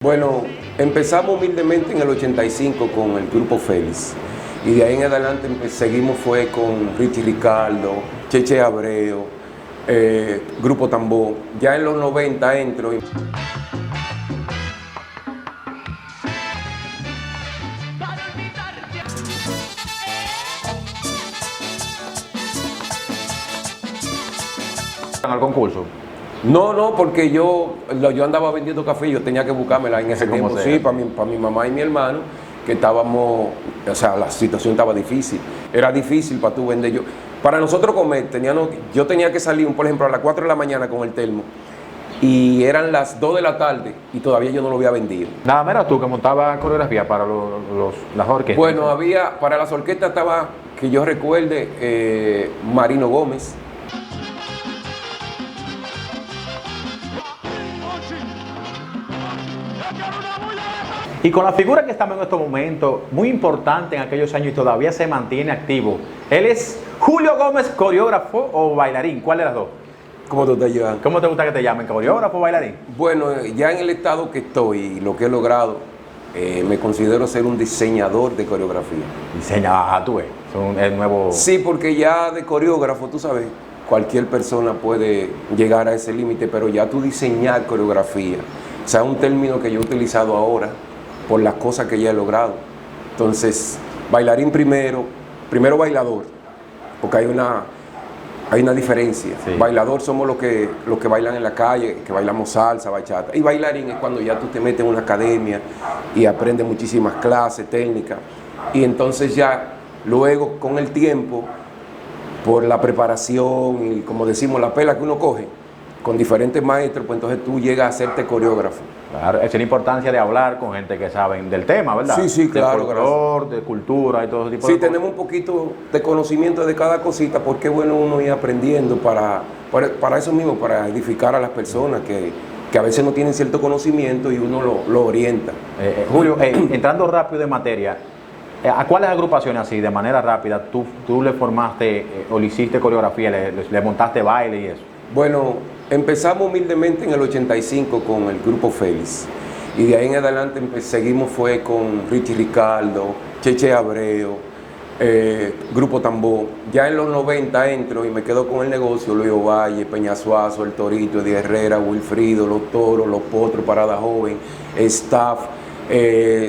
Bueno, empezamos humildemente en el 85 con el grupo Félix y de ahí en adelante seguimos fue con Richie Ricardo, Cheche Abreu, Grupo Tambor. Ya en los 90 entro. ¿En el concurso? No, porque yo andaba vendiendo café y yo tenía que buscármela en ese tiempo, sí, para mi mamá y mi hermano, que estábamos, o sea, la situación estaba difícil. Era difícil para tú vender. Para nosotros comer, yo tenía que salir, por ejemplo, a las 4 de la mañana con el termo, y eran las 2 de la tarde y todavía yo no lo había vendido. Nada más era tú que montaba coreografía para las orquestas. Bueno, para las orquestas estaba, que yo recuerde, Marino Gómez. Y con la figura que estamos en estos momentos, muy importante en aquellos años y todavía se mantiene activo. Él es Julio Gómez, coreógrafo o bailarín. ¿Cuál de las dos? ¿Cómo te estás llevando? ¿Cómo te gusta que te llamen? ¿Coreógrafo o bailarín? Bueno, ya en el estado que estoy y lo que he logrado, me considero ser un diseñador de coreografía. Tú ves, el nuevo... Sí, porque ya de coreógrafo, tú sabes, cualquier persona puede llegar a ese límite, pero ya tú diseñar coreografía, o sea, un término que yo he utilizado ahora por las cosas que ya he logrado. Entonces, bailarín primero bailador, porque hay una diferencia. Sí. Bailador somos los que bailan en la calle, que bailamos salsa, bachata. Y bailarín es cuando ya tú te metes en una academia y aprendes muchísimas clases, técnicas. Y entonces ya luego con el tiempo, por la preparación y como decimos, la pela que uno coge con diferentes maestros, pues entonces tú llegas a hacerte coreógrafo. Claro, esa es la importancia de hablar con gente que saben del tema, ¿verdad? Sí, claro. De folclor, de cultura y todo ese tipo de cosas. Sí, tenemos un poquito de conocimiento de cada cosita, porque es bueno uno ir aprendiendo para eso mismo, para edificar a las personas que a veces no tienen cierto conocimiento y uno lo orienta. Julio, entrando rápido en materia, ¿a cuáles agrupaciones así, de manera rápida, tú le formaste o le hiciste coreografía, le montaste baile y eso? Bueno, empezamos humildemente en el 85 con el grupo Félix y de ahí en adelante seguimos fue con Richie Ricardo, Cheche Abreu, Grupo Tambor. Ya en los 90 entro y me quedo con el negocio, Luis Ovalle, Peñasuazo, El Torito, Eddie Herrera, Wilfrido, Los Toros, Los Potros, Parada Joven, Staff,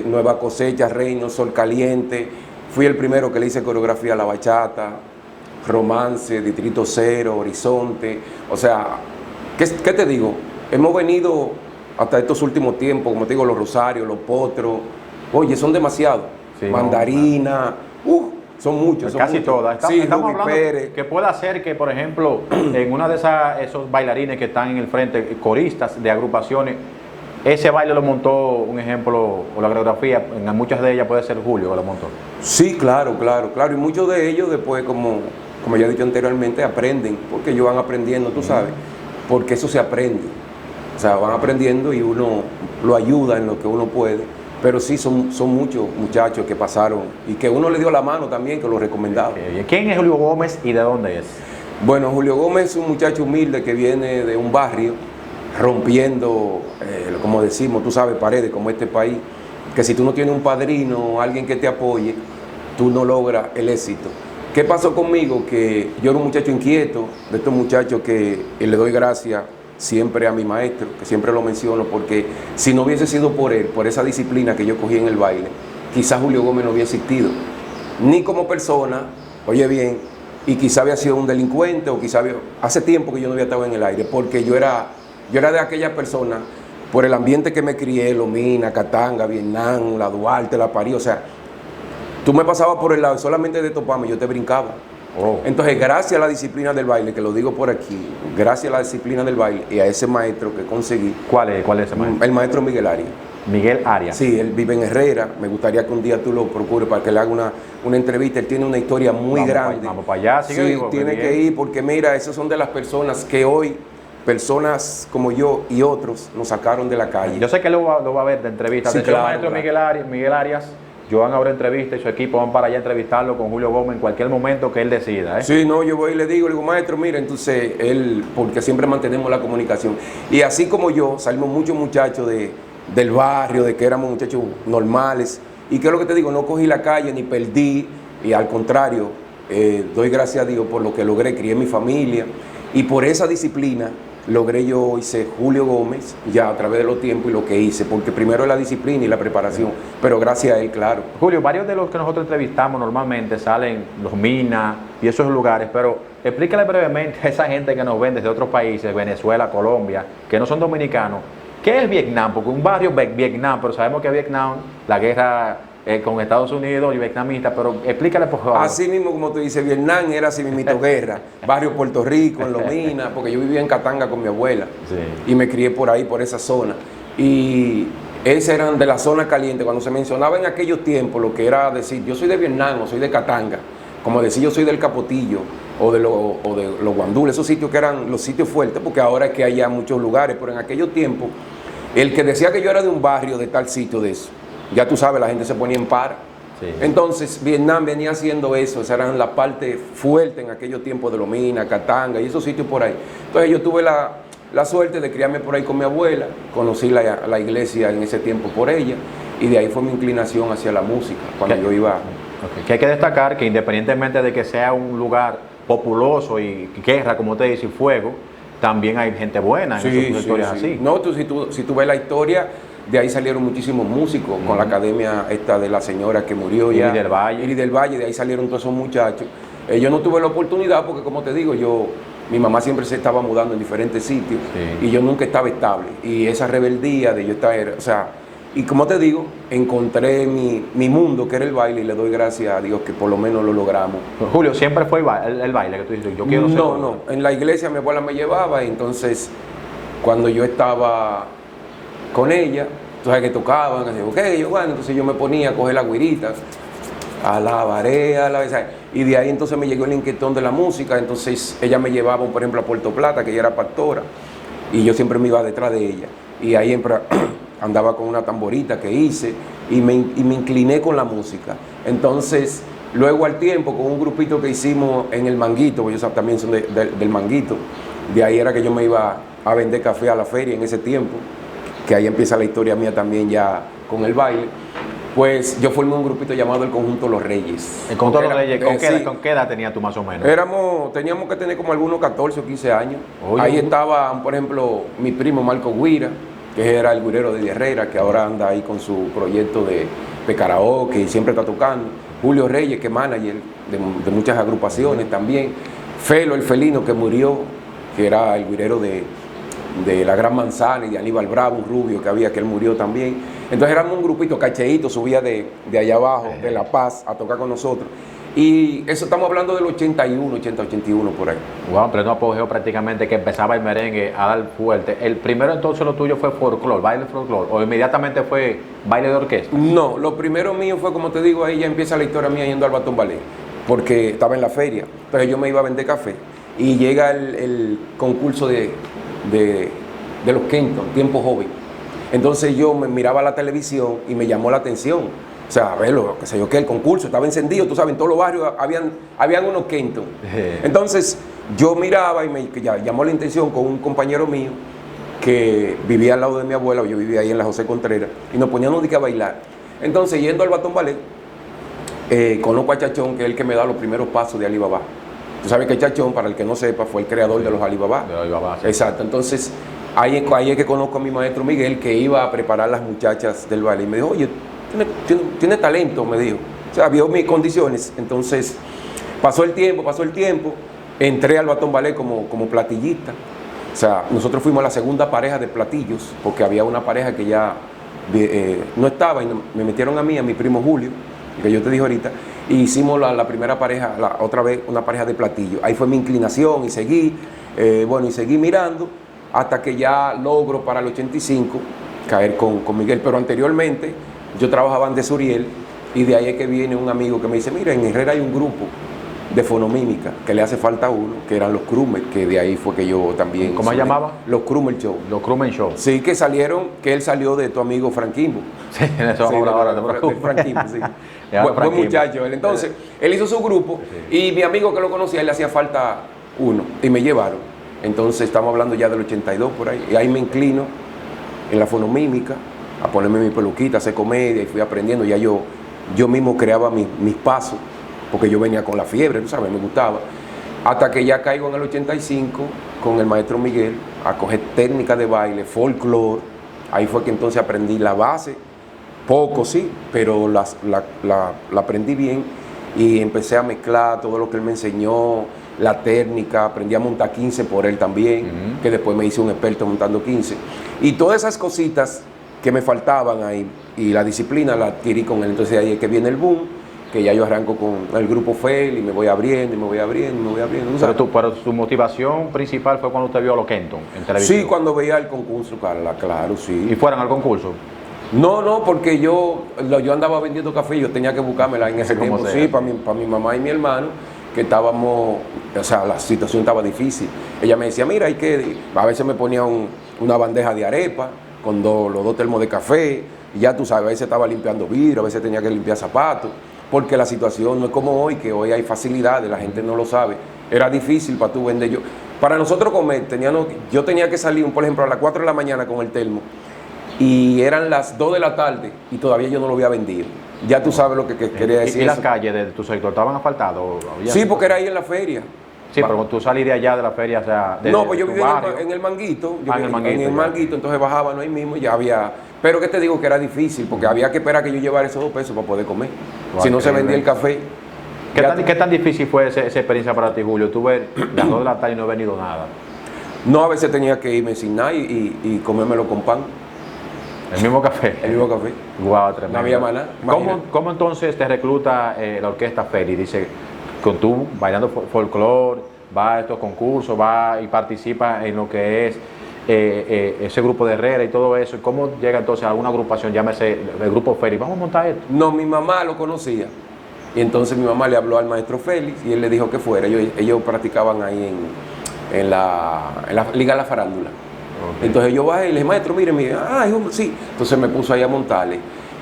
Nueva Cosecha, Reino, Sol Caliente. Fui el primero que le hice coreografía a la bachata, Romance, Distrito Cero, Horizonte. O sea, ¿qué te digo? Hemos venido hasta estos últimos tiempos, como te digo, Los Rosarios, Los Potros. Oye, son demasiados. Sí, Mandarina, son muchos. Casi todas. Estamos hablando Pérez. Que pueda ser que, por ejemplo, en una de esos bailarines que están en el frente, coristas de agrupaciones, ese baile lo montó, un ejemplo, o la coreografía, en muchas de ellas puede ser Julio que lo montó. Sí, claro. Y muchos de ellos después, como ya he dicho anteriormente, aprenden, porque ellos van aprendiendo, tú sabes, porque eso se aprende. O sea, van aprendiendo y uno lo ayuda en lo que uno puede. Pero sí, son muchos muchachos que pasaron y que uno le dio la mano también, que lo recomendaba. ¿Quién es Julio Gómez y de dónde es? Bueno, Julio Gómez es un muchacho humilde que viene de un barrio rompiendo, como decimos, tú sabes, paredes, como este país, que si tú no tienes un padrino o alguien que te apoye, tú no logras el éxito. ¿Qué pasó conmigo? Que yo era un muchacho inquieto, de estos muchachos que le doy gracias siempre a mi maestro, que siempre lo menciono, porque si no hubiese sido por él, por esa disciplina que yo cogí en el baile, quizás Julio Gómez no hubiera existido, ni como persona, oye bien, y quizás había sido un delincuente, o quizás hace tiempo que yo no había estado en el aire, porque yo era de aquellas personas, por el ambiente que me crié, Lomina, Catanga, Vietnam, la Duarte, la París, o sea, tú me pasabas por el lado y solamente de toparme yo te brincaba. Entonces, gracias a la disciplina del baile, que lo digo por aquí, gracias a la disciplina del baile y a ese maestro que conseguí. ¿Cuál es ese maestro? El maestro Miguel Arias. Miguel Arias. Sí, él vive en Herrera. Me gustaría que un día tú lo procures para que le haga una entrevista. Él tiene una historia muy grande. Vamos para allá, sí, tiene que ir porque mira, esas son de las personas que hoy, personas como yo y otros, nos sacaron de la calle. Yo sé que lo va a ver de entrevista. Sí, de hecho, el maestro Miguel Arias, Joan habrá entrevista y su equipo van para allá a entrevistarlo con Julio Gómez en cualquier momento que él decida. Sí, no, yo voy y le digo, maestro, mira, entonces él, porque siempre mantenemos la comunicación. Y así como yo, salimos muchos muchachos de del barrio, de que éramos muchachos normales. Y que es lo que te digo, no cogí la calle ni perdí, y al contrario, doy gracias a Dios por lo que logré, crié mi familia, y por esa disciplina logré yo, hice Julio Gómez, ya a través de los tiempos y lo que hice, porque primero es la disciplina y la preparación, pero gracias a él, claro. Julio, varios de los que nosotros entrevistamos normalmente salen los Minas y esos lugares, pero explícale brevemente a esa gente que nos ven desde otros países, Venezuela, Colombia, que no son dominicanos, ¿qué es Vietnam? Porque un barrio Vietnam, pero sabemos que Vietnam, la guerra con Estados Unidos y vietnamita, pero explícale por favor. Así mismo como tú dices, Vietnam era así mismito guerra, barrio Puerto Rico, en Lomina, porque yo vivía en Catanga con mi abuela, sí, y me crié por ahí, por esa zona, y esas eran de la zona caliente. Cuando se mencionaba en aquellos tiempos lo que era decir, yo soy de Vietnam o soy de Catanga, como decir yo soy del Capotillo o de los Guandules, esos sitios que eran los sitios fuertes, porque ahora es que hay ya muchos lugares, pero en aquellos tiempos, el que decía que yo era de un barrio de tal sitio de eso, ya tú sabes, la gente se ponía en par. Sí. Entonces, Vietnam venía haciendo eso, esa era la parte fuerte en aquellos tiempos de Lomina, Catanga y esos sitios por ahí. Entonces, yo tuve la suerte de criarme por ahí con mi abuela, conocí la iglesia en ese tiempo por ella, y de ahí fue mi inclinación hacia la música, cuando yo iba. Okay. Que hay que destacar que independientemente de que sea un lugar populoso y guerra, como usted dice, y fuego, también hay gente buena en esas historias así. No, si tú ves la historia, de ahí salieron muchísimos músicos, con la academia esta de la señora que murió ya. Iris del Valle, de ahí salieron todos esos muchachos. Yo no tuve la oportunidad porque, como te digo, mi mamá siempre se estaba mudando en diferentes sitios, sí, y yo nunca estaba estable. Y esa rebeldía de yo estar, o sea, y como te digo, encontré mi mundo, que era el baile, y le doy gracias a Dios que por lo menos lo logramos. Julio, ¿siempre fue el baile que tú dices? Yo quiero ser. No, en la iglesia mi abuela me llevaba, y entonces cuando yo estaba con ella, tú sabes que tocaban, entonces yo me ponía a coger la güirita, alabaré, y de ahí entonces me llegó el inquietón de la música. Entonces ella me llevaba, por ejemplo, a Puerto Plata, que ella era pastora, y yo siempre me iba detrás de ella, y ahí andaba con una tamborita que hice, y me incliné con la música. Entonces, luego al tiempo, con un grupito que hicimos en el Manguito, porque ellos también son del Manguito, de ahí era que yo me iba a vender café a la feria en ese tiempo, que ahí empieza la historia mía también ya con el baile. Pues yo formé un grupito llamado el Conjunto Los Reyes. ¿El Conjunto Los Reyes? ¿Con qué edad tenías tú más o menos? Teníamos que tener como algunos 14 o 15 años. Oye, ahí estaba, por ejemplo, mi primo Marco Guira, que era el güirero de Herrera, que ahora anda ahí con su proyecto de karaoke y siempre está tocando. Julio Reyes, que es manager de muchas agrupaciones también. Felo, el felino, que murió, que era el güirero de La Gran Manzana, y de Aníbal Bravo, un rubio que había, que él murió también. Entonces éramos un grupito, Cacheíto subía de allá abajo, de La Paz, a tocar con nosotros. Y eso estamos hablando del 81, 81 por ahí. Wow, pero no apogeo prácticamente, que empezaba el merengue a dar fuerte. ¿El primero entonces lo tuyo fue folclore, baile folclore, o inmediatamente fue baile de orquesta? No, lo primero mío fue, como te digo, ahí ya empieza la historia mía yendo al Batón Ballet, porque estaba en la feria, entonces yo me iba a vender café, y llega el concurso de los Kenton, Tiempo Joven. Entonces yo me miraba la televisión y me llamó la atención. O sea, a verlo, qué sé yo qué, el concurso estaba encendido, tú sabes, en todos los barrios habían unos Kenton. Entonces yo miraba y me llamó la atención con un compañero mío que vivía al lado de mi abuela, yo vivía ahí en la José Contreras, y nos poníamos a bailar. Entonces, yendo al Batón Ballet, conozco a Chachón, que es el que me da los primeros pasos de Alibaba. Tú sabes que Chachón, para el que no sepa, fue el creador de los Alibaba. De Alibaba, sí. Exacto. Entonces, ahí es que conozco a mi maestro Miguel, que iba a preparar las muchachas del baile. Y me dijo, oye, tiene talento, me dijo. O sea, vio mis condiciones. Entonces, pasó el tiempo, entré al Batón Ballet como platillista. O sea, nosotros fuimos la segunda pareja de platillos, porque había una pareja que ya no estaba, y me metieron a mí, a mi primo Julio, que yo te dije ahorita, y hicimos la primera pareja, otra vez una pareja de platillos. Ahí fue mi inclinación, y seguí mirando, hasta que ya logro para el 85 caer con Miguel. Pero anteriormente yo trabajaba en Desuriel, y de ahí es que viene un amigo que me dice, mira, en Herrera hay un grupo de fonomímica que le hace falta uno, que eran los Krumel, que de ahí fue que yo también... ¿Cómo se llamaba? Los Krumel Show. Los Krumel Show. Sí, que él salió de tu amigo Frank Kimbo. Sí, en eso vamos ahora, de Frank Kimbo, sí. Buen muchacho él. Entonces, él hizo su grupo, y mi amigo que lo conocía, él le hacía falta uno, y me llevaron. Entonces, estamos hablando ya del 82 por ahí, y ahí me inclino en la fonomímica, a ponerme mi peluquita, a hacer comedia y fui aprendiendo. Ya yo mismo creaba mis pasos, porque yo venía con la fiebre, tú sabes, me gustaba. Hasta que ya caigo en el 85 con el maestro Miguel a coger técnicas de baile, folclore. Ahí fue que entonces aprendí la base, poco sí, pero la aprendí bien y empecé a mezclar todo lo que él me enseñó, la técnica, aprendí a montar 15 por él también, que después me hice un experto montando 15. Y todas esas cositas que me faltaban ahí y la disciplina la adquirí con él. Entonces ahí es que viene el boom, que ya yo arranco con el grupo FEL y me voy abriendo, y me voy abriendo, y me voy abriendo. Pero tu motivación principal fue cuando usted vio a los Kenton en televisión. Sí, cuando veía el concurso, claro, sí. ¿Y fueran al concurso? No, porque yo andaba vendiendo café y yo tenía que buscármela en ese tiempo. Sí, para mi mamá y mi hermano, que estábamos, o sea, la situación estaba difícil. Ella me decía, mira, a veces me ponía una bandeja de arepa con los 2 termos de café, y ya tú sabes, a veces estaba limpiando vidrio, a veces tenía que limpiar zapatos, porque la situación no es como hoy, que hoy hay facilidades, la gente no lo sabe. Era difícil para tú vender. Para nosotros comer, yo tenía que salir, por ejemplo, a las 4 de la mañana con el termo, y eran las 2 de la tarde y todavía yo no lo había vendido. Ya tú sabes lo que quería decir. ¿Y las calles de tu sector estaban asfaltadas? Sí, porque era ahí en la feria. Sí, pero tú salís de allá de la feria, o sea, no, pues yo vivía en el Manguito. En el Manguito, entonces bajaban ahí mismo, ya había. Pero que te digo que era difícil, porque había que esperar que yo llevara esos 2 pesos para poder comer. Si no se vendía el café. ¿Qué tan difícil fue esa experiencia para ti, Julio? Tú ves las 2 de la tarde y no he venido nada. No, a veces tenía que irme sin nada y comérmelo con pan. ¿El mismo café? El mismo café. Guau, tremendo. No había maná. ¿Cómo entonces te recluta la orquesta FEL? Y dice, con tú bailando folclore, va a estos concursos, va y participa en lo que es ese grupo de Herrera y todo eso. ¿Cómo llega entonces a alguna agrupación, llámese el grupo FEL, y vamos a montar esto? No, mi mamá lo conocía. Y entonces mi mamá le habló al maestro Félix y él le dijo que fuera. Ellos practicaban ahí en la Liga de la Farándula. Okay. Entonces yo bajé y le dije, maestro, mire, sí. Entonces me puso ahí a montarle.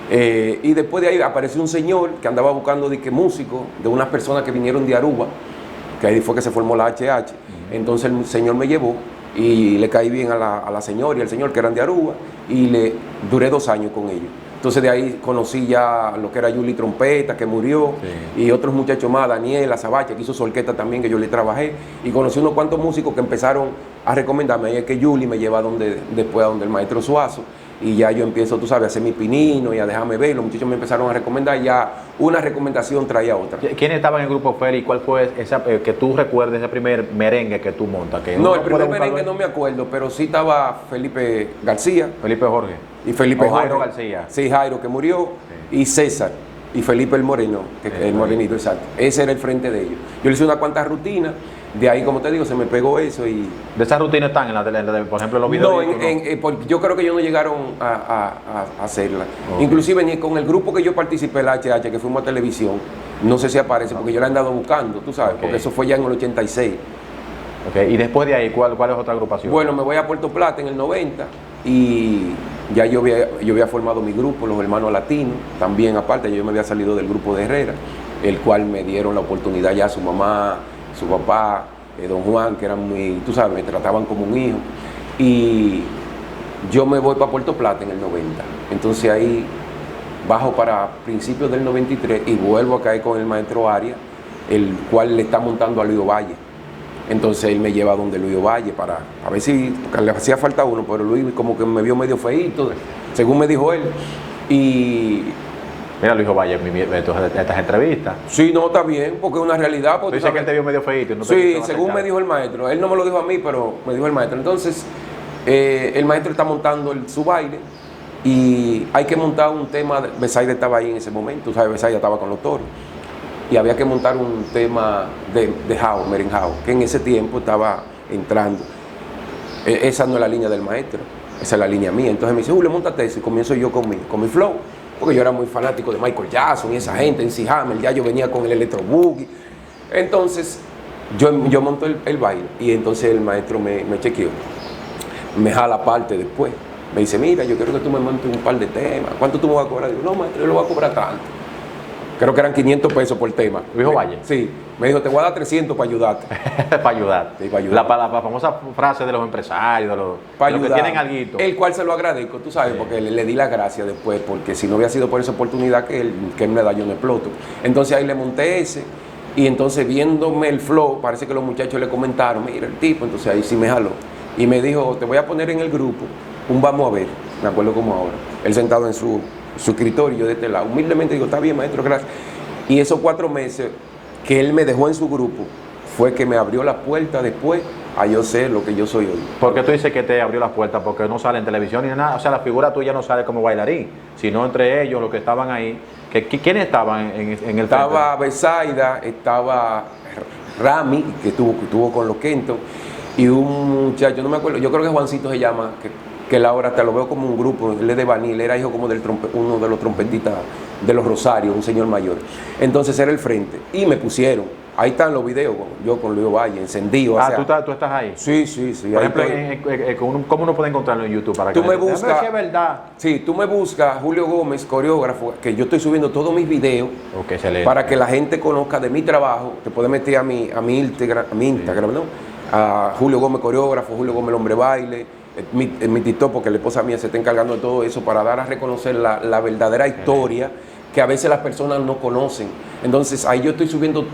Y después de ahí apareció un señor que andaba buscando músicos de unas personas que vinieron de Aruba, que ahí fue que se formó la HH. Entonces el señor me llevó y le caí bien a la señora y al señor, que eran de Aruba, y duré 2 años con ellos. Entonces de ahí conocí ya lo que era Yuli Trompeta, que murió, sí, y otros muchachos más, Daniel Azabache, que hizo su orquesta también, que yo le trabajé, y conocí unos cuantos músicos que empezaron a recomendarme. Ahí es que Yuli me lleva después a donde el maestro Suazo, y ya yo empiezo, tú sabes, a hacer mi pinino y a dejarme ver. Los muchachos me empezaron a recomendar, y ya una recomendación traía otra. ¿Quién estaba en el grupo FEL y cuál fue esa, que tú recuerdes, ese primer merengue que tú montas? No, el primer merengue no me acuerdo, pero sí estaba Felipe García. Felipe Jorge. Y Felipe Jairo García. Sí, Jairo, que murió, sí, y César, y Felipe el Moreno, el morenito, exacto. Ese era el frente de ellos. Yo le hice unas cuantas rutinas, de ahí, como te digo, se me pegó eso. Y ¿de esas rutinas están en la por ejemplo, en los videos? No, yo creo que ellos no llegaron a hacerla. Okay. Inclusive ni con el grupo que yo participé, el HH, que fuimos a televisión, no sé si aparece, porque yo la he andado buscando, tú sabes, okay, porque eso fue ya en el 86. Okay. Y después de ahí, ¿cuál es otra agrupación? Bueno, me voy a Puerto Plata en el 90 y ya yo había formado mi grupo, los Hermanos Latinos, también aparte. Yo me había salido del grupo de Herrera, el cual me dieron la oportunidad ya, su mamá, su papá, don Juan, que eran muy, tú sabes, me trataban como un hijo. Y yo me voy para Puerto Plata en el 90. Entonces ahí bajo para principios del 93 y vuelvo a caer con el maestro Arias, el cual le está montando a Luis Valle. Entonces él me lleva donde Luis Valle para a ver si le hacía falta uno, pero Luis como que me vio medio feíto, según me dijo él. Y mira, Luis Valle, estas entrevistas. Sí, no, está bien, porque es una realidad. Tú dices que él te vio medio feíto. No sí, según me dijo el maestro. Él no me lo dijo a mí, pero me dijo el maestro. Entonces, el maestro está montando su baile y hay que montar un tema. Besaida estaba ahí en ese momento, tú sabes, Besaida estaba con los toros. Y había que montar un tema de house, merengue, que en ese tiempo estaba entrando. Esa no es la línea del maestro, esa es la línea mía. Entonces me dice, Julio, montate eso, y comienzo yo con mi flow. Porque yo era muy fanático de Michael Jackson y esa gente, en C. Hammer, ya yo venía con el Electro Boogie. Entonces, yo monto el baile y entonces el maestro me chequeó. Me jala parte después. Me dice, mira, yo quiero que tú me montes un par de temas. ¿Cuánto tú me vas a cobrar? Digo, no, maestro, yo lo voy a cobrar tanto. Creo que eran 500 pesos por tema. ¿Dijo Valle? Sí. Me dijo, te voy a dar 300 para ayudarte. Para ayudar. Sí, para ayudar. La famosa frase de los empresarios, para de los que tienen alguito. El cual se lo agradezco, tú sabes, porque le di la gracia después, porque si no hubiera sido por esa oportunidad que él me da, yo no exploto. Entonces ahí le monté ese, y entonces viéndome el flow, parece que los muchachos le comentaron, mira el tipo, entonces ahí sí me jaló. Y me dijo, te voy a poner en el grupo un vamos a ver, me acuerdo como ahora. Él sentado en su escritorio, yo de este lado, humildemente digo, está bien maestro, gracias. Y esos 4 meses que él me dejó en su grupo, fue que me abrió la puerta después a yo ser lo que yo soy hoy. ¿Por qué tú dices que te abrió las puertas? Porque no sale en televisión ni nada. O sea, la figura tuya no sale como bailarín, sino entre ellos, los que estaban ahí. ¿Quiénes estaban en el Estaba Besaida, estaba Rami, que estuvo con los Kenton, y un muchacho, no me acuerdo, yo creo que Juancito se llama, que él ahora te lo veo como un grupo, él es de Vanil, era hijo como uno de los trompetistas de los Rosarios, un señor mayor. Entonces era el frente, y me pusieron. Ahí están los videos, yo con Luis Valle, encendido. Ah, o sea, ¿tú estás ahí? Sí, sí, sí. Por ejemplo, ¿cómo uno puede encontrarlo en YouTube? Para que tú me buscas, si es verdad. Sí, tú me buscas, Julio Gómez, coreógrafo, que yo estoy subiendo todos mis videos Okay, para que la gente conozca de mi trabajo. Te puedes meter a mi Instagram, ¿no? A Julio Gómez, coreógrafo, Julio Gómez, el hombre baile, mi TikTok, porque la esposa mía se está encargando de todo eso para dar a reconocer la verdadera historia que a veces las personas no conocen. Entonces ahí yo estoy subiendo.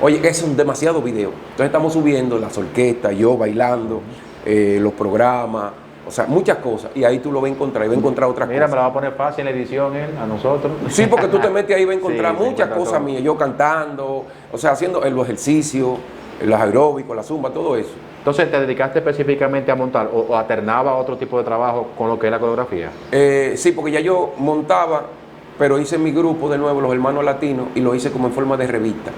Oye, que son demasiados videos. Entonces estamos subiendo las orquestas, yo bailando, los programas, o sea, muchas cosas. Y ahí tú lo vas a encontrar, y vas a encontrar otras cosas. Mira, me la va a poner fácil la edición él, a nosotros. Sí, porque tú te metes ahí y vas a encontrar Sí, muchas cosas mías. Yo cantando, o sea, haciendo los ejercicios, los aeróbicos, la zumba, todo eso. Entonces, ¿te dedicaste específicamente a montar o alternaba otro tipo de trabajo con lo que es la coreografía? Sí, porque ya yo montaba, pero hice mi grupo de nuevo, los Hermanos Latinos, y lo hice como en forma de revista.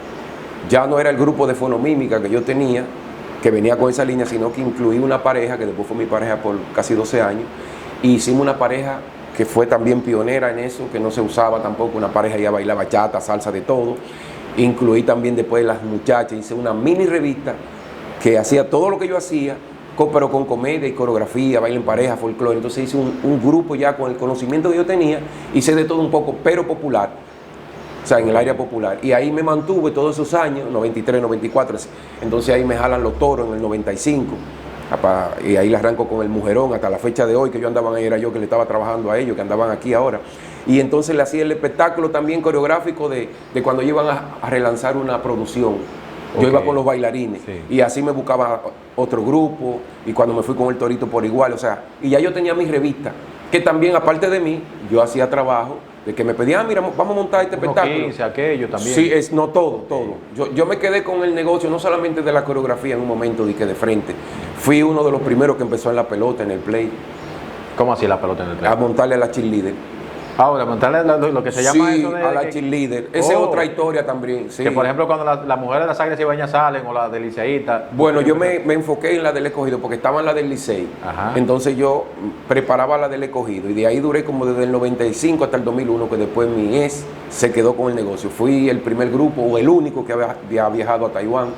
Ya no era el grupo de fonomímica que yo tenía, que venía con esa línea, sino que incluí una pareja, que después fue mi pareja por casi 12 años, y hicimos una pareja que fue también pionera en eso, que no se usaba tampoco, una pareja ya bailaba bachata, salsa, de todo. Incluí también después las muchachas, hice una mini revista que hacía todo lo que yo hacía, pero con comedia y coreografía, baile en pareja, folclore. Entonces hice un grupo ya con el conocimiento que yo tenía, hice de todo un poco, pero popular. O sea, en el área popular. Y ahí me mantuve todos esos años, 93, 94. Entonces ahí me jalan los toros en el 95. Y ahí le arranco con el mujerón hasta la fecha de hoy, que yo andaba ahí, era yo que le estaba trabajando a ellos, que andaban aquí ahora. Y entonces le hacía el espectáculo también coreográfico de cuando iban a relanzar una producción. Yo iba con los bailarines, sí. Y así me buscaba otro grupo, y cuando me fui con el Torito por igual, o sea, y ya yo tenía mis revistas, que también aparte de mí, yo hacía trabajo, de que me pedían, mira, vamos a montar este espectáculo. 15, aquello también. Sí, no todo. Yo me quedé con el negocio, no solamente de la coreografía en un momento de que de frente. Fui uno de los primeros que empezó en la pelota, en el play. ¿Cómo así la pelota en el play? A montarle a la cheerleader. Ahora, montarle lo que se llama sí, eso de... a la cheerleader. Esa es otra historia también, sí. Que por ejemplo cuando las mujeres de las Águilas Cibaeñas salen o las del Liceísta. Bueno, yo me enfoqué en la del Escogido porque estaba en la del Licey. Entonces yo preparaba la del Escogido y de ahí duré como desde el 95 hasta el 2001, que después mi ex se quedó con el negocio. Fui el primer grupo o el único que había viajado a Taiwán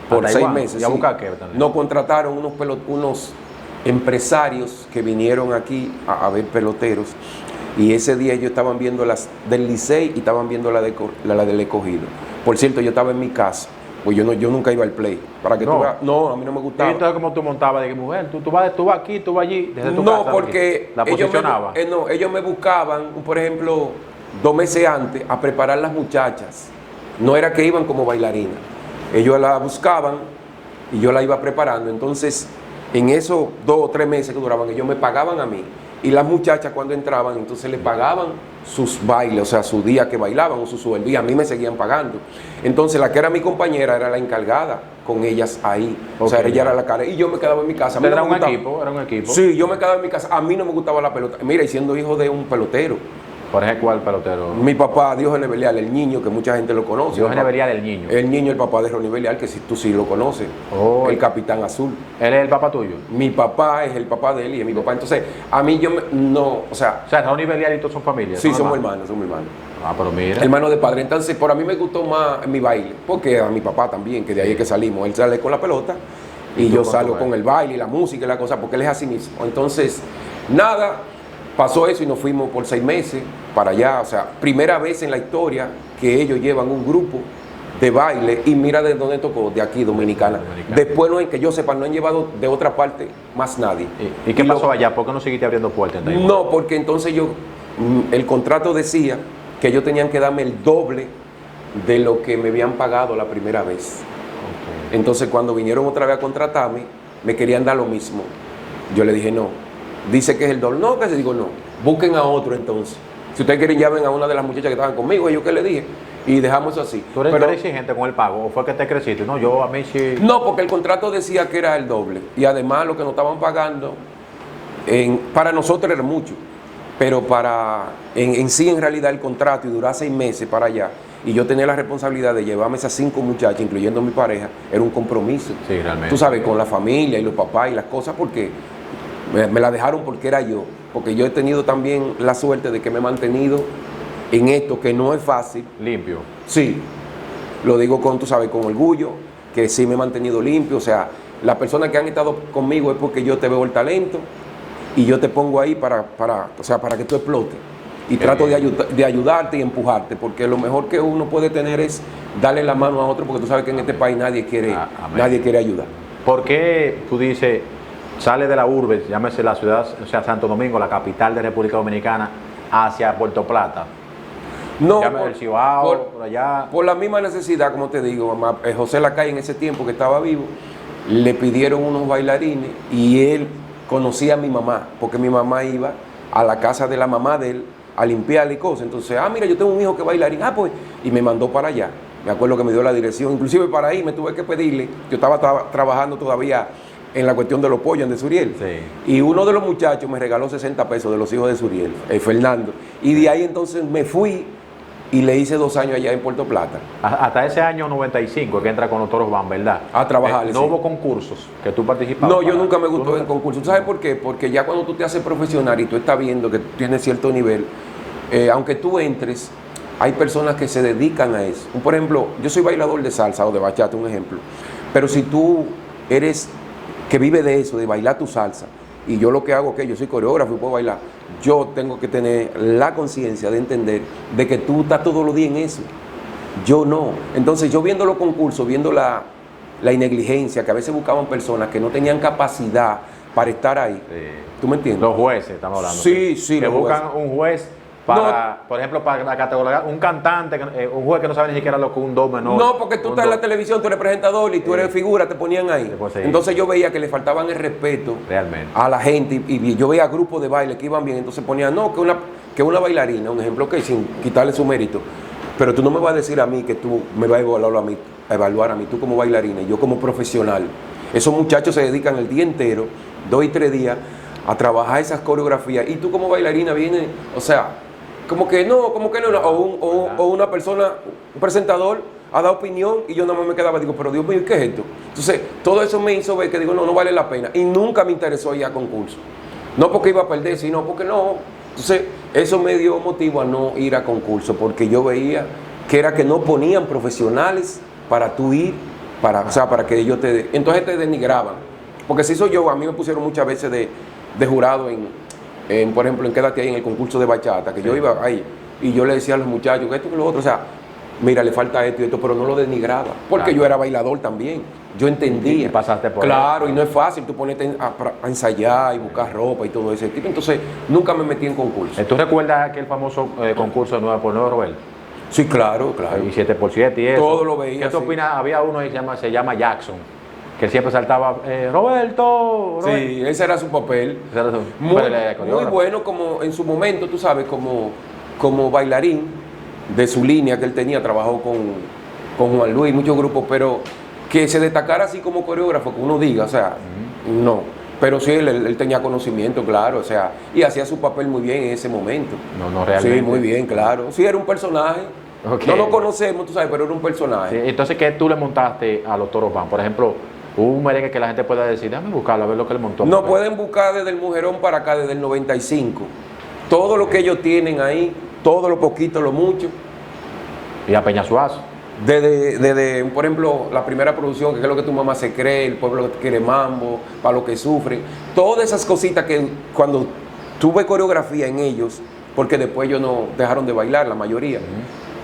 por 6 meses. ¿Y a buscar qué también? Nos contrataron unos empresarios que vinieron aquí a ver peloteros. Y ese día ellos estaban viendo las del Licey y estaban viendo la del Escogido. Por cierto, yo estaba en mi casa, pues yo nunca iba al play. Para que no. No, a mí no me gustaba. ¿Y entonces cómo tú montabas? De que mujer, tú vas aquí, tú vas allí, desde tu no, casa. porque la posicionaba. ellos me buscaban, por ejemplo, 2 meses antes a preparar las muchachas. No era que iban como bailarinas. Ellos la buscaban y yo la iba preparando. Entonces, en esos 2 o 3 meses que duraban, ellos me pagaban a mí. Y las muchachas cuando entraban, entonces le pagaban sus bailes, o sea, su día que bailaban o su sueldo, y a mí me seguían pagando. Entonces la que era mi compañera era la encargada con ellas ahí. O sea, ella era la cara. Y yo me quedaba en mi casa. ¿Era un equipo? Sí, yo me quedaba en mi casa. A mí no me gustaba la pelota. Mira, y siendo hijo de un pelotero. Por ejemplo, ¿cuál pelotero? Mi papá, Diógenes Belial, el niño, que mucha gente lo conoce. Diógenes Belial, el niño. El niño, el papá de Ronnie Belial, que si tú sí lo conoces. Oh, el Capitán Azul. ¿Él es el papá tuyo? Mi papá es el papá de él y es mi papá. Entonces, a mí o sea, Ronnie Belial y todos son familias. Sí, somos hermanos. Ah, pero mira. Hermano de padre. Entonces, por a mí me gustó más mi baile, porque a mi papá también, que de ahí es que salimos. Él sale con la pelota y yo salgo con el baile y la música y la cosa, porque él es así mismo. Entonces, nada, pasó eso y nos fuimos por 6 meses. para allá. O sea, primera vez en la historia que ellos llevan un grupo de baile y mira de dónde tocó, de aquí, Dominicana. Después, no, que yo sepa, no han llevado de otra parte más nadie. ¿Y qué pasó allá? ¿Por qué no seguiste abriendo puertas? No, porque entonces el contrato decía que ellos tenían que darme el doble de lo que me habían pagado la primera vez. Okay. Entonces, cuando vinieron otra vez a contratarme, me querían dar lo mismo. Yo le dije, no. Dice que es el doble. No, que se digo, no. Busquen a otro entonces. Si ustedes quieren, llamen a una de las muchachas que estaban conmigo. Y yo que le dije. Y dejamos eso así. ¿Tú eres exigente con el pago o fue que te creciste? No, yo a mí sí. No, porque el contrato decía que era el doble. Y además lo que nos estaban pagando, para nosotros era mucho. Pero en sí, en realidad, el contrato y durar 6 meses para allá. Y yo tenía la responsabilidad de llevarme esas 5 muchachas, incluyendo mi pareja, era un compromiso. Sí, realmente. Tú sabes, con la familia y los papás y las cosas, porque me la dejaron porque era yo. Porque yo he tenido también la suerte de que me he mantenido en esto, que no es fácil. Limpio. Sí, lo digo tú sabes, con orgullo, que sí me he mantenido limpio. O sea, las personas que han estado conmigo es porque yo te veo el talento y yo te pongo ahí para que tú explotes. Y trato de ayudarte y empujarte, porque lo mejor que uno puede tener es darle la mano a otro, porque tú sabes que en este país nadie quiere ayudar. ¿Por qué tú dices, sale de la urbe, llámese la ciudad, o sea, Santo Domingo, la capital de República Dominicana, hacia Puerto Plata? No, el Cibao, por allá. Por la misma necesidad, como te digo, José Lacalle en ese tiempo que estaba vivo, le pidieron unos bailarines y él conocía a mi mamá, porque mi mamá iba a la casa de la mamá de él a limpiarle y cosas. Entonces, mira, yo tengo un hijo que es bailarín, pues, y me mandó para allá. Me acuerdo que me dio la dirección, inclusive para ahí me tuve que pedirle, yo estaba trabajando todavía en la cuestión de los pollos en de Suriel. Sí. Y uno de los muchachos me regaló 60 pesos de los hijos de Suriel, Fernando. Y de ahí entonces me fui y le hice 2 años allá en Puerto Plata. Hasta ese año 95 que entra con los Toros Van, ¿verdad? A trabajar. No hubo concursos que tú participabas. No, yo nunca me gustó en concursos. ¿Sabes por qué? Porque ya cuando tú te haces profesional y tú estás viendo que tienes cierto nivel, aunque tú entres, hay personas que se dedican a eso. Por ejemplo, yo soy bailador de salsa o de bachata, un ejemplo. Pero si tú eres que vive de eso, de bailar tu salsa, y yo lo que hago es que yo soy coreógrafo y puedo bailar, yo tengo que tener la conciencia de entender de que tú estás todos los días en eso. Yo no. Entonces yo viendo los concursos, viendo la negligencia, que a veces buscaban personas que no tenían capacidad para estar ahí. Sí. ¿Tú me entiendes? Los jueces, estamos hablando. Sí, sí. Que buscan un juez para, por ejemplo, para la categoría, un cantante, un juez que no sabe ni siquiera lo que un do menor. No, porque tú estás en la televisión, tú eres presentador y tú eres figura, te ponían ahí. Entonces yo veía que le faltaban el respeto realmente a la gente y yo veía grupos de baile que iban bien, entonces ponían, no, que una bailarina, un ejemplo, que sin quitarle su mérito, pero tú no me vas a decir a mí que tú me vas a evaluar a mí, tú como bailarina y yo como profesional. Esos muchachos se dedican el día entero, 2 y 3 días, a trabajar esas coreografías y tú como bailarina vienes, o sea, como que no, o una persona, un presentador ha dado opinión y yo nada más me quedaba, digo, pero Dios mío, ¿qué es esto? Entonces, todo eso me hizo ver que digo, no vale la pena. Y nunca me interesó ir a concurso. No porque iba a perder, sino porque no. Entonces, eso me dio motivo a no ir a concurso, porque yo veía que era que no ponían profesionales para tú ir, para que ellos entonces te denigraban. Porque si soy yo, a mí me pusieron muchas veces de jurado por ejemplo, en Quédate Ahí, en el concurso de bachata, que yo iba ahí y yo le decía a los muchachos que esto y lo otro, o sea, mira, le falta esto y esto, pero no lo denigraba, porque yo era bailador también, yo entendía. Y pasaste por claro, y no es fácil tú ponerte a ensayar y buscar ropa y todo ese tipo, entonces nunca me metí en concurso. ¿Tú recuerdas aquel famoso concurso de 9x9, Roberto? Sí, claro. Y 7x7 y eso. Todo lo veía. ¿Qué te opinas? Había uno que se llama Jackson, que siempre saltaba, Roberto. Sí, ese era su papel. Muy bueno como en su momento, tú sabes, como bailarín de su línea que él tenía, trabajó con Juan Luis, muchos grupos, pero que se destacara así como coreógrafo, que uno diga, o sea, no. Pero sí, él tenía conocimiento, claro, o sea, y hacía su papel muy bien en ese momento. No, realmente. Sí, muy bien, claro. Sí, era un personaje. Okay. No lo conocemos, tú sabes, pero era un personaje. Sí, entonces, ¿qué tú le montaste a los Toros Van? Por ejemplo, un merengue que la gente pueda decir, déjame buscarlo, a ver lo que le montó. No, pueden buscar desde el Mujerón para acá, desde el 95. Todo lo que ellos tienen ahí, todo lo poquito, lo mucho. Y a Peña Suazo. Desde, por ejemplo, la primera producción, que es lo que tu mamá se cree, el pueblo que quiere mambo, para lo que sufren. Todas esas cositas que cuando tuve coreografía en ellos, porque después ellos no dejaron de bailar, la mayoría.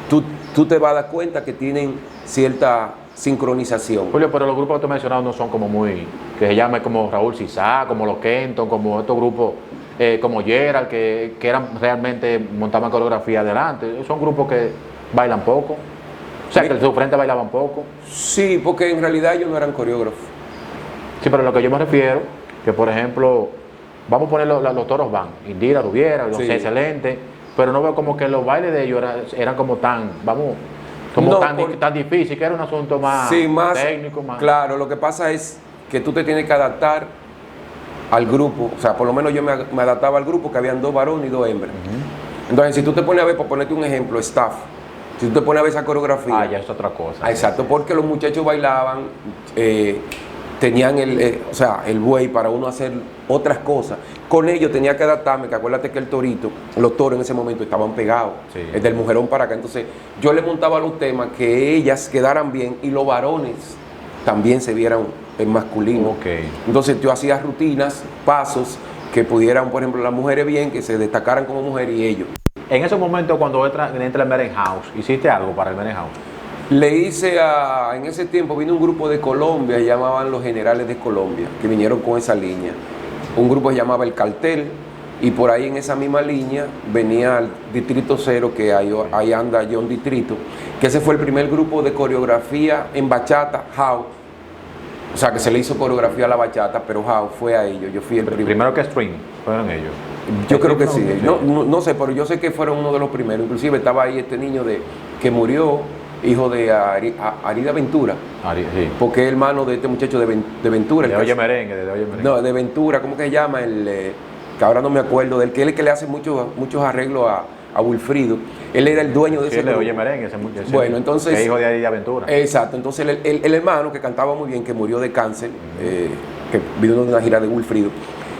Tú te vas a dar cuenta que tienen cierta sincronización. Julio, pero los grupos que tú mencionado no son como muy, que se llaman como Raúl Cizá, como los Kenton, como estos grupos como Gerald, que eran realmente, montaban coreografía adelante. Son grupos que bailan poco. O sea, que su frente bailaban poco. Sí, porque en realidad ellos no eran coreógrafos. Sí, pero a lo que yo me refiero, que por ejemplo, vamos a poner los toros van, Indira, Rubiera, los excelentes, pero no veo como que los bailes de ellos eran como tan, tan difícil, que era un asunto más, más técnico. Más. Claro, lo que pasa es que tú te tienes que adaptar al grupo, o sea, por lo menos yo me adaptaba al grupo, que habían 2 varones y 2 hembras. Entonces, si tú te pones a ver, por ponerte un ejemplo, staff, si tú te pones a ver esa coreografía. Ya es otra cosa. Exacto, porque los muchachos bailaban, tenían el buey para uno hacer otras cosas. Con ellos tenía que adaptarme, que acuérdate que los toros en ese momento estaban pegados, del mujerón para acá. Entonces, yo le montaba los temas que ellas quedaran bien y los varones también se vieran en masculino. Entonces, yo hacía rutinas, pasos que pudieran, por ejemplo, las mujeres bien, que se destacaran como mujer y ellos. En ese momento, cuando entra el Merengue House, ¿hiciste algo para el Merengue House? Le hice en ese tiempo vino un grupo de Colombia, llamaban los Generales de Colombia, que vinieron con esa línea. Un grupo se llamaba El Cartel, y por ahí en esa misma línea venía el Distrito Cero, que ahí anda John Distrito, que ese fue el primer grupo de coreografía en bachata, house. O sea, que se le hizo coreografía a la bachata, pero house fue a ellos. Yo fui el primero que string, fueron ellos. Yo creo que sí. No sé, pero yo sé que fueron uno de los primeros. Inclusive estaba ahí este niño que murió, hijo de Arida Ventura, porque es hermano de este muchacho de Ventura. De Oye Merengue, de Oye Merengue. No, de Ventura, ¿cómo que se llama? Que ahora no me acuerdo, del que es el que le hace muchos arreglos a Wilfrido. Él era el dueño de ese grupo. De Oye Merengue, bueno, entonces, que es hijo de Arida Ventura. Exacto, entonces el hermano que cantaba muy bien, que murió de cáncer, que vino de una gira de Wilfrido,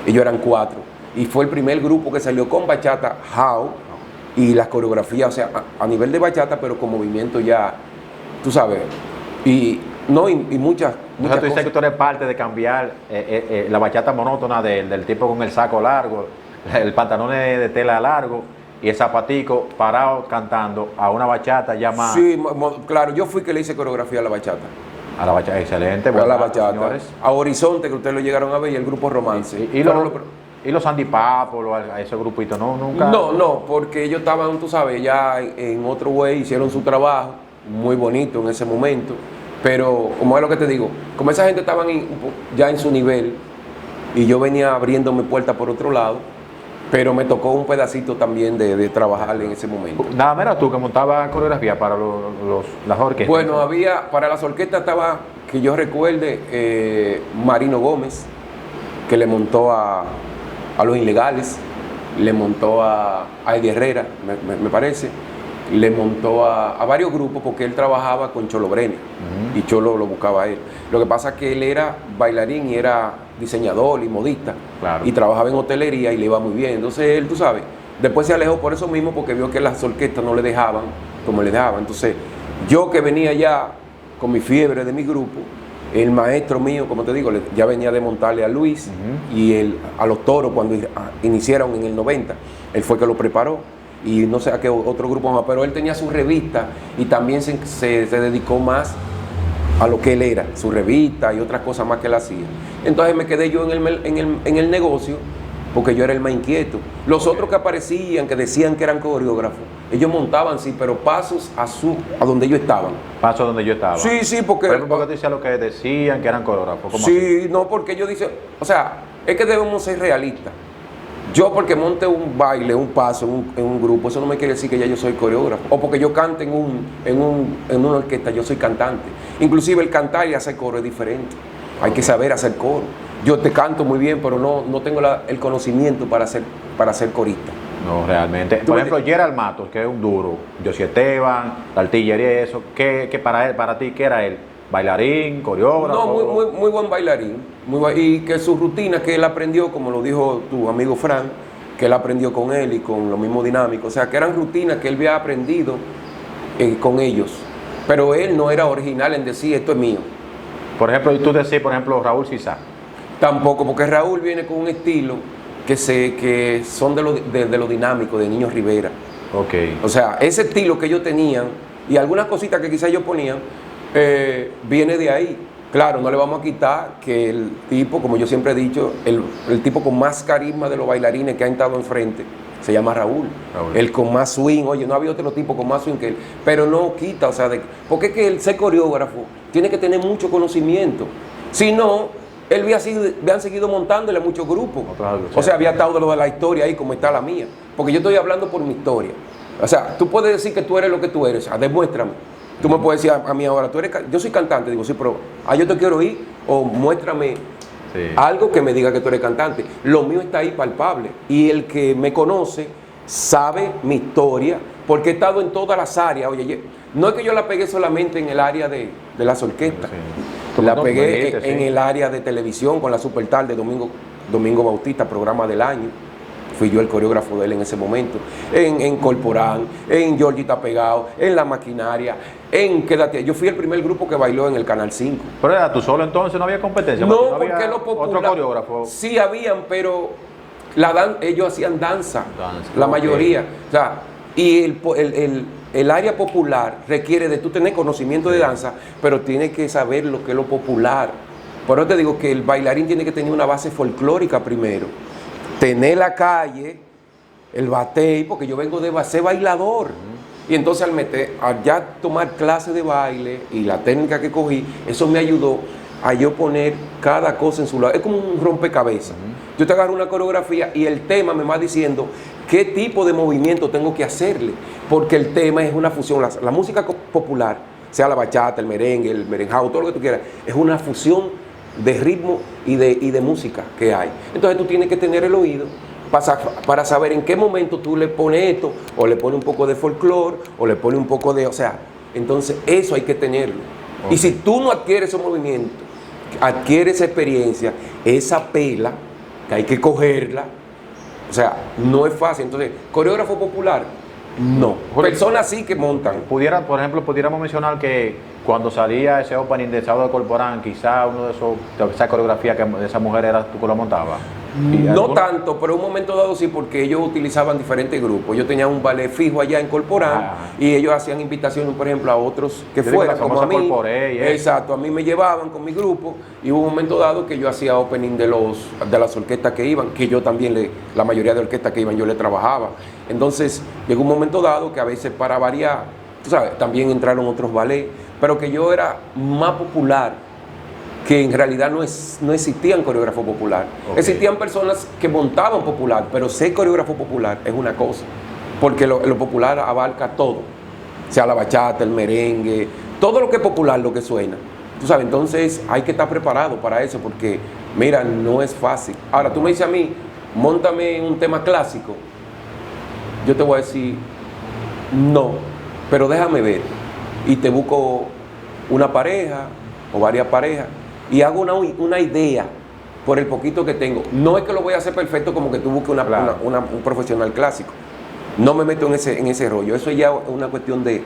ellos eran 4, y fue el primer grupo que salió con bachata, house, y las coreografías, o sea, a nivel de bachata, pero con movimiento ya, tú sabes, y muchas tú dices que tú eres parte de cambiar la bachata monótona del tipo con el saco largo, el pantalón de tela largo y el zapatico parado cantando a una bachata ya más. Sí, claro, yo fui que le hice coreografía a la bachata. A la bachata, excelente. A la bachata, señores. A Horizonte, que ustedes lo llegaron a ver, y el grupo Romance. ¿Y los Andy Papo, a ese grupito, no? ¿Nunca? No, porque ellos estaban, tú sabes, ya en otro way, hicieron su trabajo, muy bonito en ese momento, pero como es lo que te digo, como esa gente estaban ya en su nivel, y yo venía abriéndome puertas por otro lado, pero me tocó un pedacito también de trabajar en ese momento. Nada más era tú que montaba coreografía para las orquestas. Bueno, para las orquestas estaba, que yo recuerde, Marino Gómez, que le montó a Los Ilegales, le montó a Eddie Herrera, me parece, le montó a varios grupos, porque él trabajaba con Cholo Brene, y Cholo lo buscaba a él. Lo que pasa es que él era bailarín y era diseñador y modista, y trabajaba en hotelería y le iba muy bien. Entonces él, tú sabes, después se alejó por eso mismo, porque vio que las orquestas no le dejaban como le dejaban. Entonces yo, que venía ya con mi fiebre de mi grupo, el maestro mío, como te digo, ya venía de montarle a Luis y a los Toros cuando iniciaron en el 90, él fue que lo preparó, y no sé a qué otro grupo más, pero él tenía su revista y también se dedicó más a lo que él era, su revista y otras cosas más que él hacía. Entonces me quedé yo en el negocio, porque yo era el más inquieto. Los otros que aparecían, que decían que eran coreógrafos, ellos montaban, sí, pero pasos a donde ellos estaban. Pasos donde yo estaba. Sí, porque... Pero porque tú decías lo que decían, que eran coreógrafos. ¿Cómo sí, así? No, porque ellos dicen, o sea, es que debemos ser realistas. Yo, porque monte un baile, un paso en un grupo, eso no me quiere decir que ya yo soy coreógrafo. O porque yo cante en una orquesta, yo soy cantante. Inclusive el cantar y hacer coro es diferente. Hay que saber hacer coro. Yo te canto muy bien, pero no tengo el conocimiento para ser corista. No, realmente. Por ejemplo, Gerald Matos, que es un duro, Josie Esteban, la artillería y eso, ¿qué para ti, qué era él? ¿Bailarín, coreógrafo? No, muy buen bailarín. Y que su rutina que él aprendió, como lo dijo tu amigo Frank, que él aprendió con él y con lo mismo dinámico. O sea, que eran rutinas que él había aprendido con ellos. Pero él no era original en decir, esto es mío. Por ejemplo, y tú decís, por ejemplo, Raúl Cizá. Tampoco, porque Raúl viene con un estilo que son de lo dinámico, de Niño Rivera. Ok. O sea, ese estilo que ellos tenían y algunas cositas que quizás ellos ponían, viene de ahí. Claro, no le vamos a quitar que el tipo, como yo siempre he dicho, el tipo con más carisma de los bailarines que han estado enfrente, se llama Raúl. El con más swing, oye, no había otro tipo con más swing que él, pero no quita, o sea, porque es que el ser coreógrafo tiene que tener mucho conocimiento. Si no, él habían seguido montándole a muchos grupos. O sea, había estado de lo de la historia ahí como está la mía. Porque yo estoy hablando por mi historia. O sea, tú puedes decir que tú eres lo que tú eres, o sea, demuéstrame. Tú me puedes decir a mí ahora, yo soy cantante, digo, sí, pero yo te quiero oír, o muéstrame algo que me diga que tú eres cantante. Lo mío está ahí palpable. Y el que me conoce sabe mi historia, porque he estado en todas las áreas. Oye, no es que yo la pegué solamente en el área de las orquestas, la pegué en el área de televisión con la Super Tarde, Domingo Bautista, programa del año. Fui yo el coreógrafo de él en ese momento. En Corporán, en Georgita Pegado, en La Maquinaria, en Quédate. Yo fui el primer grupo que bailó en el Canal 5. ¿Pero era tú solo entonces? ¿No había competencia? No, ¿No porque lo popular... ¿Otro coreógrafo? Sí habían, pero ellos hacían danza, la mayoría. O sea, y el área popular requiere de tú tener conocimiento de danza, pero tienes que saber lo que es lo popular. Por eso te digo que el bailarín tiene que tener una base folclórica primero. Tener la calle, el batey, porque yo vengo de ser bailador. Y entonces al ya tomar clases de baile y la técnica que cogí, eso me ayudó a yo poner cada cosa en su lado. Es como un rompecabezas. Yo te agarro una coreografía y el tema me va diciendo qué tipo de movimiento tengo que hacerle, porque el tema es una fusión. La música popular, sea la bachata, el merengue, el merenjao, todo lo que tú quieras, es una fusión de ritmo y de música que hay. Entonces tú tienes que tener el oído para saber en qué momento tú le pones esto, o le pones un poco de folclore, o le pones un poco de... O sea, entonces eso hay que tenerlo. Okay. Y si tú no adquieres esos movimientos, adquieres esa experiencia, esa pela, que hay que cogerla, o sea, no es fácil. Entonces, coreógrafo popular, no. Personas sí que montan. Por ejemplo, pudiéramos mencionar que cuando salía ese opening de Sábado de Corporán, quizá uno de esa coreografía de esa mujer era tú que lo montabas. No tanto, pero en un momento dado sí, porque ellos utilizaban diferentes grupos. Yo tenía un ballet fijo allá en Corporán y ellos hacían invitaciones, por ejemplo, a otros que fueran, como a mí. Exacto, a mí me llevaban con mi grupo y hubo un momento dado que yo hacía opening de las orquestas que iban, que yo también, la mayoría de orquestas que iban, yo le trabajaba. Entonces, llegó un momento dado que a veces para variar, tú sabes, también entraron otros ballets, pero que yo era más popular, que en realidad no existían coreógrafo popular. Okay. Existían personas que montaban popular, pero ser coreógrafo popular es una cosa, porque lo popular abarca todo, sea la bachata, el merengue, todo lo que es popular, lo que suena. Tú sabes, entonces hay que estar preparado para eso, porque mira, no es fácil. Ahora, tú me dices a mí, móntame un tema clásico, yo te voy a decir, no, pero déjame ver, y te busco una pareja o varias parejas, y hago una idea por el poquito que tengo. No es que lo voy a hacer perfecto como que tú busques un profesional clásico. No me meto en ese rollo. Eso ya es una cuestión de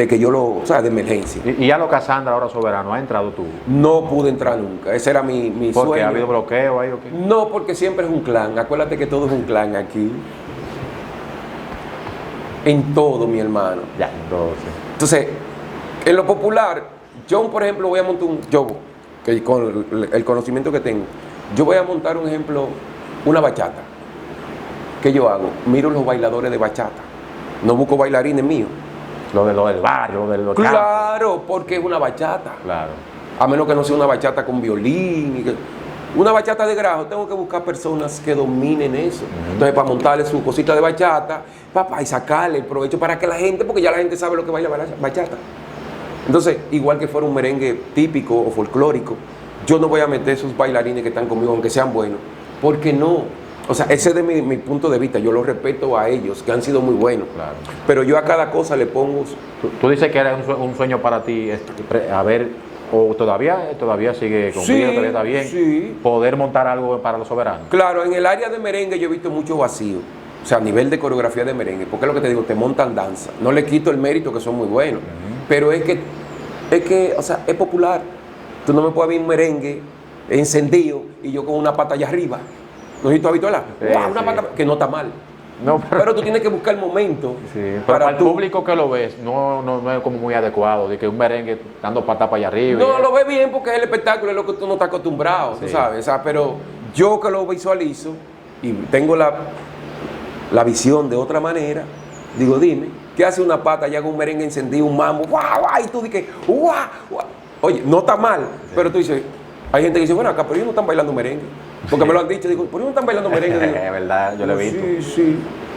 que yo o sea, de emergencia. ¿Y ya lo Casandra ahora Soberano, has entrado tú? No pude entrar nunca. Ese era mi sueño. ¿Por qué? ¿Ha habido bloqueo ahí o qué? No, porque siempre es un clan. Acuérdate que todo es un clan aquí. En todo, mi hermano. Ya, entonces, en lo popular, yo, por ejemplo, voy a montar que con el conocimiento que tengo, yo voy a montar un ejemplo, una bachata. ¿Qué yo hago? Miro los bailadores de bachata. No busco bailarines míos. Lo del barrio, lo del local. Claro, porque es una bachata. Claro. A menos que no sea una bachata con violín. Una bachata de grajo, tengo que buscar personas que dominen eso. Entonces, para montarle su cosita de bachata, y sacarle el provecho para que la gente, porque ya la gente sabe lo que baila bachata. Entonces, igual que fuera un merengue típico o folclórico, yo no voy a meter esos bailarines que están conmigo, aunque sean buenos, porque no. O sea, ese es de mi punto de vista, yo los respeto a ellos, que han sido muy buenos. Claro. Pero yo a cada cosa le pongo... Tú dices que era un sueño para ti, a ver, o todavía sigue con vida, todavía está bien, poder montar algo para los soberanos. Claro, en el área de merengue yo he visto mucho vacío. O sea, a nivel de coreografía de merengue, porque es lo que te digo, te montan danza. No le quito el mérito, que son muy buenos. Pero es que, o sea, es popular. Tú no me puedes ver un merengue encendido y yo con una pata allá arriba. No sé si tú has visto la, Sí, ¡guau! Una sí. pata, que no está mal. No, Pero tú tienes que buscar el momento sí, pero para el tú. público que lo ves, no es como muy adecuado, de que un merengue dando patas para allá arriba. No, lo ves bien porque es el espectáculo, es lo que tú no estás acostumbrado, tú Sí. sabes. O sea, pero yo que lo visualizo y tengo la visión de otra manera, digo, dime, ¿qué hace una pata ya con un merengue encendido, un mambo, guau, guau, y tú dices, guau, guau? Oye, no está mal, pero tú dices, hay gente que dice, bueno, acá, pero ellos no están bailando merengue. Porque me lo han dicho, digo, ¿por qué no están bailando merengue? Digo, Es verdad, yo lo he visto. sí, sí,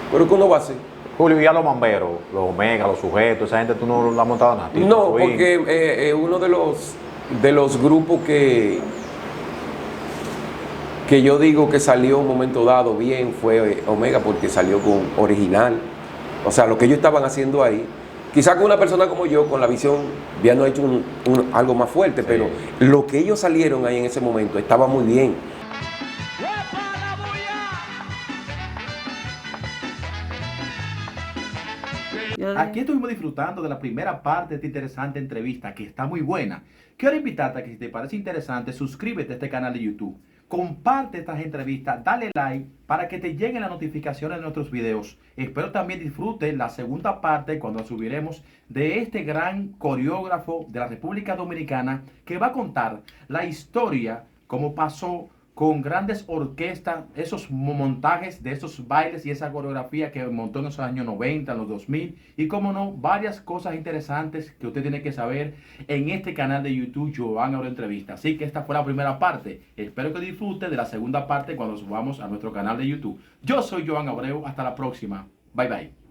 pero ¿qué uno va a hacer? Julio, y a los mamberos, los Omega, los sujetos, esa gente tú no lo has montado nada. Tito No, Swing. porque uno de los grupos que yo digo que salió un momento dado bien fue Omega, porque salió con original. O sea, lo que ellos estaban haciendo ahí, quizás con una persona como yo, con la visión, habían hecho algo más fuerte, Sí. pero lo que ellos salieron ahí en ese momento estaba muy bien. Aquí estuvimos disfrutando de la primera parte de esta interesante entrevista que está muy buena. Quiero invitarte a que si te parece interesante, suscríbete a este canal de YouTube. Comparte estas entrevistas, dale like para que te lleguen las notificaciones de nuestros videos. Espero también disfrutes la segunda parte cuando subiremos de este gran coreógrafo de la República Dominicana que va a contar la historia, cómo pasó con grandes orquestas, esos montajes de esos bailes y esa coreografía que montó en los años 90, en los 2000 y como no, varias cosas interesantes que usted tiene que saber en este canal de YouTube Joan Abreu Entrevista. Así que esta fue la primera parte. Espero que disfrute de la segunda parte cuando subamos a nuestro canal de YouTube. Yo soy Joan Abreu, hasta la próxima. Bye bye.